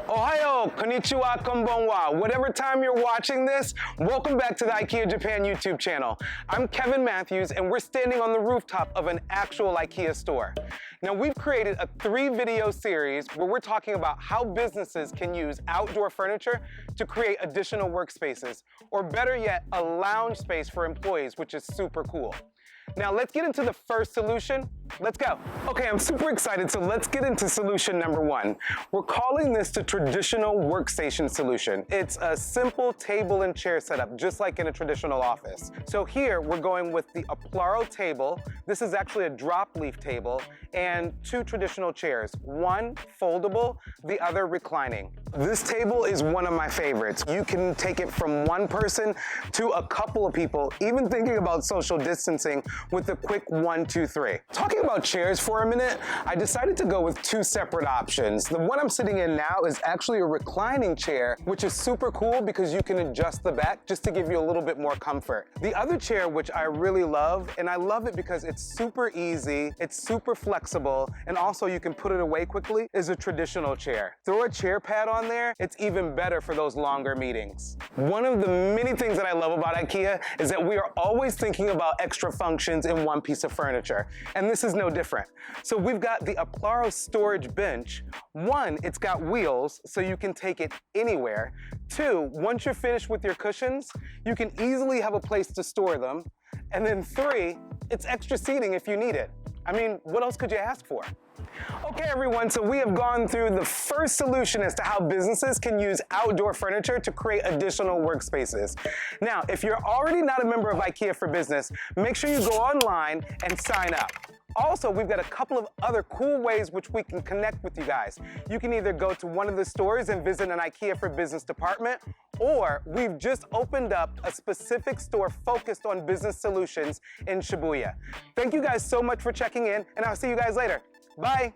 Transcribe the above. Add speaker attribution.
Speaker 1: Ohayo, konnichiwa, konbanwa. Whatever time you're watching this, welcome back to the IKEA Japan YouTube channel. I'm Kevin Matthews, and we're standing on the rooftop of an actual IKEA store. Now, we've created a 3-video series where we're talking about how businesses can use outdoor furniture to create additional workspaces, or better yet, a lounge space for employees, which is super cool. Now let's get into the first solution. Let's go. Okay, I'm super excited, so let's get into solution number 1. We're calling this the traditional workstation solution. It's a simple table and chair setup, just like in a traditional office. So here, we're going with the Aplaro table. This is actually a drop leaf table, and 2 traditional chairs, one foldable, the other reclining. This table is one of my favorites. You can take it from one person to a couple of people, even thinking about social distancing with a quick 1, 2, 3. Talking about chairs for a minute, I decided to go with 2 separate options. The one I'm sitting in now is actually a reclining chair, which is super cool because you can adjust the back just to give you a little bit more comfort. The other chair, which I really love, and I love it because it's super easy, it's super flexible, and also you can put it away quickly, is a traditional chair. Throw a chair pad on there, it's even better for those longer meetings. One of the many things that I love about IKEA is that we are always thinking about extra functions in one piece of furniture, and this is no different. So we've got the Aplaro storage bench. 1, it's got wheels, so you can take it anywhere. 2, once you're finished with your cushions, you can easily have a place to store them. And then 3, it's extra seating if you need it. I mean, what else could you ask for? Okay, everyone, so we have gone through the first solution as to how businesses can use outdoor furniture to create additional workspaces. Now, if you're already not a member of IKEA for Business, make sure you go online and sign up. Also, we've got a couple of other cool ways which we can connect with you guys. You can either go to one of the stores and visit an IKEA for Business department, or we've just opened up a specific store focused on business solutions in Shibuya. Thank you guys so much for checking in, and I'll see you guys later. Bye.